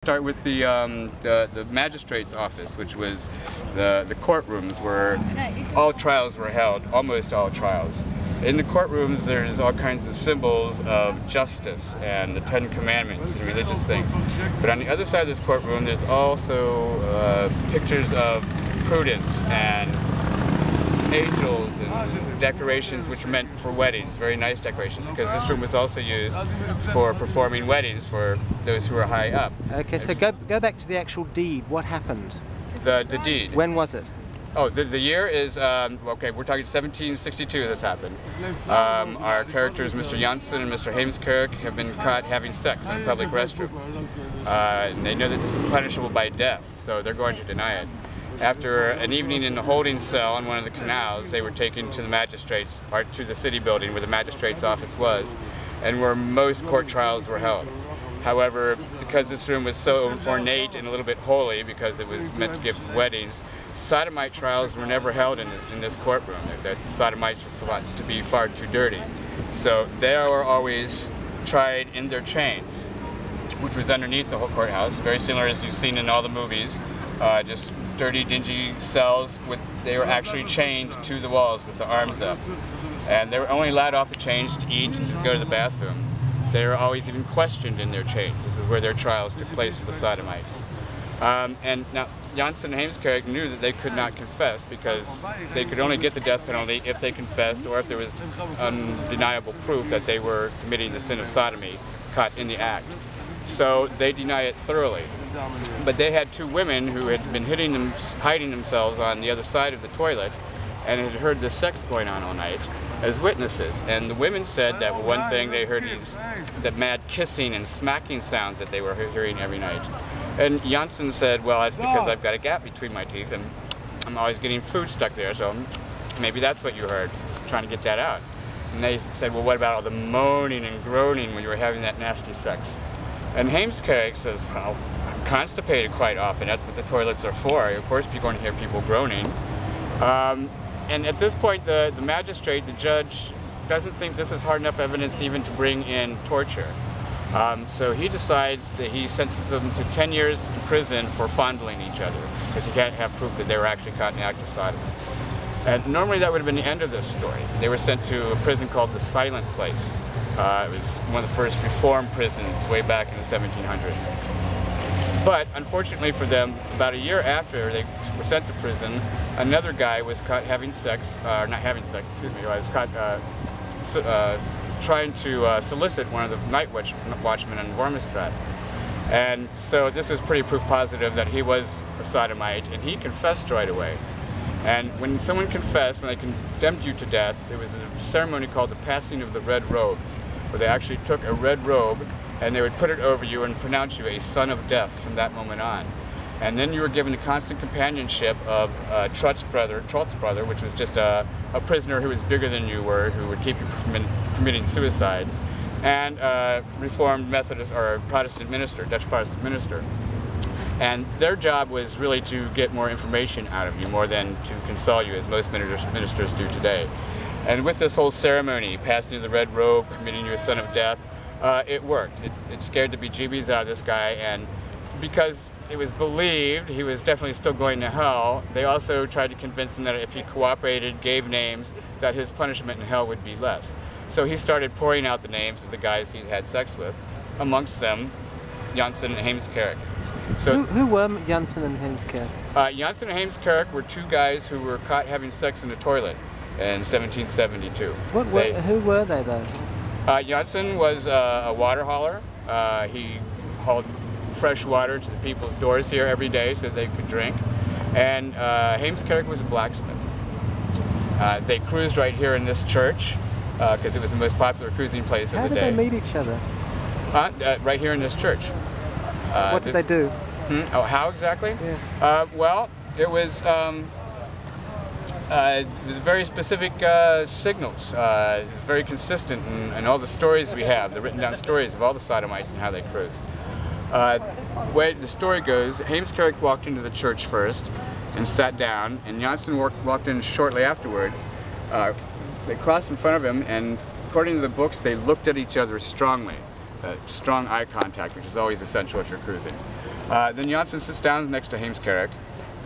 Start with the magistrate's office, which was the courtrooms where all trials were held, almost all trials. In the courtrooms there's all kinds of symbols of justice and the Ten Commandments and religious things. But on the other side of this courtroom there's also pictures of prudence and angels and decorations which are meant for weddings, very nice decorations, because this room was also used for performing weddings for those who were high up. Okay, so go back to the actual deed. What happened? The deed. When was it? Oh, the year is, okay, we're talking 1762 this happened. Our characters, Mr. Janssen and Mr. Heemskerk, have been caught having sex in a public restroom. And they know that this is punishable by death, so they're going to deny it. After an evening in the holding cell on one of the canals, they were taken to the magistrates, or to the city building where the magistrate's office was, and where most court trials were held. However, because this room was so ornate and a little bit holy, because it was meant to give weddings, sodomite trials were never held in this courtroom. That sodomites were thought to be far too dirty. So they were always tried in their chains, which was underneath the whole courthouse, very similar as you've seen in all the movies. Just dirty, dingy cells. They were actually chained to the walls with the arms up. And they were only allowed off the chains to eat and to go to the bathroom. They were always even questioned in their chains. This is where their trials took place for the sodomites. And now, Janssen and Heemskerk knew that they could not confess because they could only get the death penalty if they confessed or if there was undeniable proof that they were committing the sin of sodomy caught in the act. So they deny it thoroughly. But they had two women who had been hiding themselves on the other side of the toilet and had heard the sex going on all night as witnesses. And the women said that one thing, they heard that mad kissing and smacking sounds that they were hearing every night. And Janssen said, well, that's because I've got a gap between my teeth and I'm always getting food stuck there, so maybe that's what you heard, trying to get that out. And they said, well, what about all the moaning and groaning when you were having that nasty sex? And Heemskerk says, well, I'm constipated quite often. That's what the toilets are for. Of course, you're going to hear people groaning. And at this point, the magistrate, the judge, doesn't think this is hard enough evidence even to bring in torture. So he decides that he sentences them to 10 years in prison for fondling each other, because he can't have proof that they were actually caught in the act of sodomy. And normally that would have been the end of this story. They were sent to a prison called the Silent Place. It was one of the first reformed prisons way back in the 1700s. But unfortunately for them, about a year after they were sent to prison, another guy was caught having sex, not having sex, excuse me, was caught trying to solicit one of the night watchmen on Magistrate. And so this was pretty proof positive that he was a sodomite, and he confessed right away. And when someone confessed, when they condemned you to death, it was a ceremony called the passing of the red robes, where they actually took a red robe and they would put it over you and pronounce you a son of death from that moment on. And then you were given the constant companionship of Trotz's brother, which was just a prisoner who was bigger than you were, who would keep you from committing suicide, and Reformed Methodist or Protestant minister, Dutch Protestant minister. And their job was really to get more information out of you, more than to console you, as most ministers do today. And with this whole ceremony, passing of the red robe, committing you a son of death, it worked. It scared the bejeebies out of this guy, and because it was believed he was definitely still going to hell, they also tried to convince him that if he cooperated, gave names, that his punishment in hell would be less. So he started pouring out the names of the guys he'd had sex with, amongst them Janssen and Heemskerk. So, who were Janssen and Heemskerk? Janssen and Heemskerk were two guys who were caught having sex in the toilet in 1772. Who were they though? Janssen was a water hauler. He hauled fresh water to the people's doors here every day so they could drink. And Heemskerk was a blacksmith. They cruised right here in this church because it was the most popular cruising place of the day. How did they meet each other? Right here in this church. What did they do? Oh, how exactly? Yeah. Well, it was very specific signals. It was very consistent in all the stories we have, the written down stories of all the sodomites and how they cruised. The way the story goes, Heemskerk walked into the church first and sat down, and Janssen walked in shortly afterwards. They crossed in front of him, and according to the books, they looked at each other strongly. Strong eye contact, which is always essential if you're cruising. Then Janssen sits down next to Heemskerk,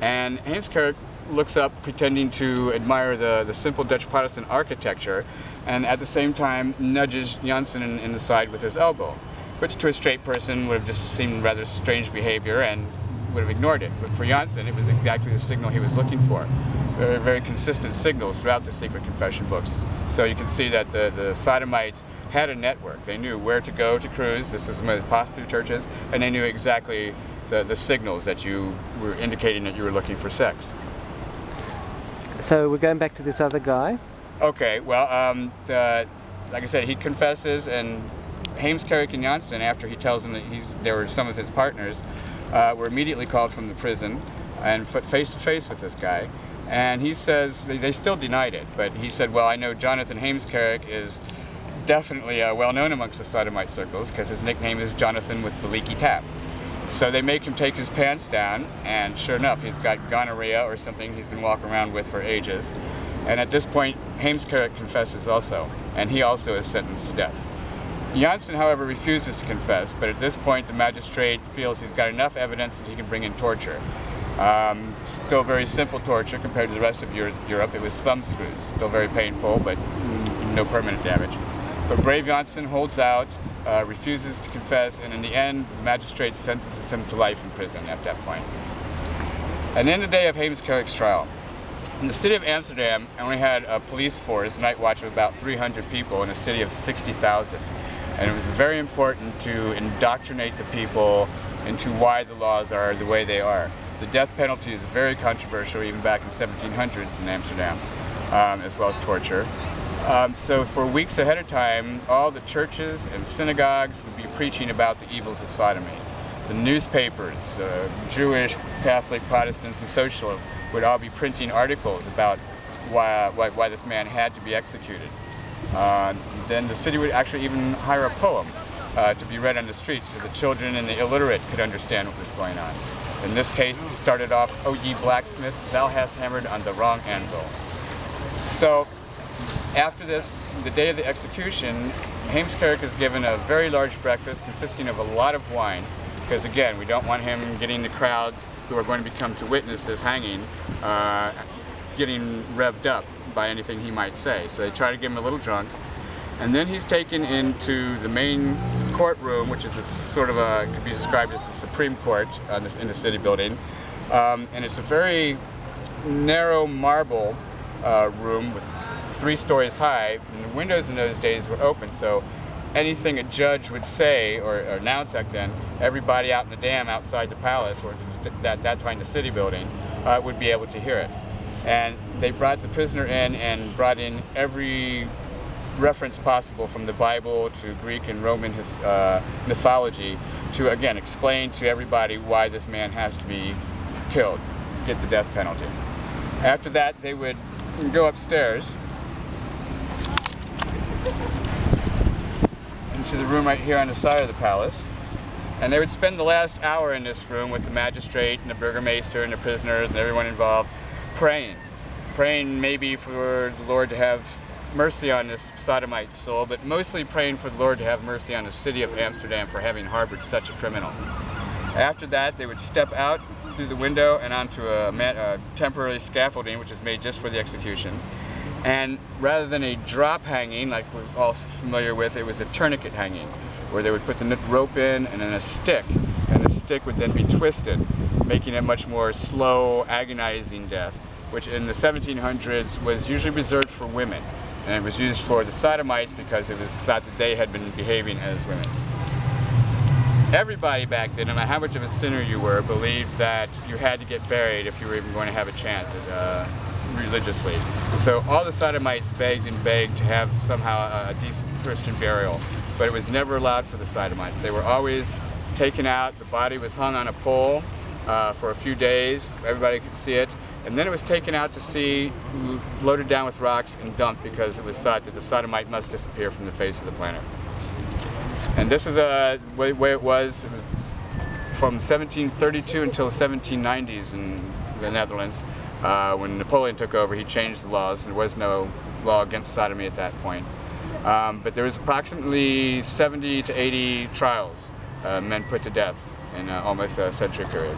and Heemskerk looks up pretending to admire the simple Dutch Protestant architecture, and at the same time nudges Janssen in the side with his elbow, which to a straight person would have just seemed rather strange behavior and would have ignored it. But for Janssen, it was exactly the signal he was looking for. Very, very consistent signals throughout the secret confession books. So you can see that the sodomites had a network. They knew where to go to cruise. This is one of the prostitute churches, and they knew exactly the signals that you were indicating that you were looking for sex. So we're going back to this other guy. Okay, well, like I said, he confesses, and Heemskerk and Janssen, after he tells them that they were some of his partners, were immediately called from the prison and put face to face with this guy. And he says, they still denied it, but he said, well, I know Jonathan Heemskerk is definitely well known amongst the sodomite circles because his nickname is Jonathan with the leaky tap. So they make him take his pants down, and sure enough, he's got gonorrhea or something he's been walking around with for ages. And at this point, Heemskerk confesses also, and he also is sentenced to death. Janssen, however, refuses to confess, but at this point the magistrate feels he's got enough evidence that he can bring in torture. Still very simple torture compared to the rest of Europe. It was thumb screws, still very painful, but no permanent damage. But brave Janssen holds out, refuses to confess, and in the end, the magistrate sentences him to life in prison at that point. And then the day of Heemskerk's trial. In the city of Amsterdam, only had a police force, night watch of about 300 people in a city of 60,000. And it was very important to indoctrinate the people into why the laws are the way they are. The death penalty is very controversial, even back in the 1700s in Amsterdam, as well as torture. So for weeks ahead of time, all the churches and synagogues would be preaching about the evils of sodomy. The newspapers, Jewish, Catholic, Protestants, and social would all be printing articles about why this man had to be executed. Then the city would actually even hire a poem to be read on the streets so the children and the illiterate could understand what was going on. In this case, it started off, "O ye blacksmith, thou hast hammered on the wrong anvil." So after this, the day of the execution, Heemskerk is given a very large breakfast consisting of a lot of wine, because again, we don't want him getting the crowds who are going to become to witness this hanging getting revved up by anything he might say. So they try to get him a little drunk, and then he's taken into the main courtroom, which is could be described as the Supreme Court in the city building, and it's a very narrow marble room with 3 stories high, and the windows in those days were open, so anything a judge would say or announce back then, everybody out in the dam outside the palace, which was at that time the city building, would be able to hear it. And they brought the prisoner in and brought in every reference possible from the Bible to Greek and Roman mythology to, again, explain to everybody why this man has to be killed, get the death penalty. After that, they would go upstairs into the room right here on the side of the palace, and they would spend the last hour in this room with the magistrate and the burgomaster and the prisoners and everyone involved, praying maybe for the Lord to have mercy on this sodomite soul, but mostly praying for the Lord to have mercy on the city of Amsterdam for having harbored such a criminal. After that, they would step out through the window and onto a temporary scaffolding, which is made just for the execution. And rather than a drop hanging, like we're all familiar with, it was a tourniquet hanging, where they would put the rope in and then a stick, and the stick would then be twisted, making a much more slow, agonizing death, which in the 1700s was usually reserved for women. And it was used for the sodomites because it was thought that they had been behaving as women. Everybody back then, no matter how much of a sinner you were, believed that you had to get buried if you were even going to have a chance religiously. So all the sodomites begged and begged to have somehow a decent Christian burial, but it was never allowed for the sodomites. They were always taken out, the body was hung on a pole for a few days, everybody could see it, and then it was taken out to sea, loaded down with rocks and dumped because it was thought that the sodomite must disappear from the face of the planet. And this is the way it was from 1732 until the 1790s in the Netherlands. When Napoleon took over, he changed the laws. There was no law against sodomy at that point. But there was approximately 70 to 80 trials, men put to death in almost a century period.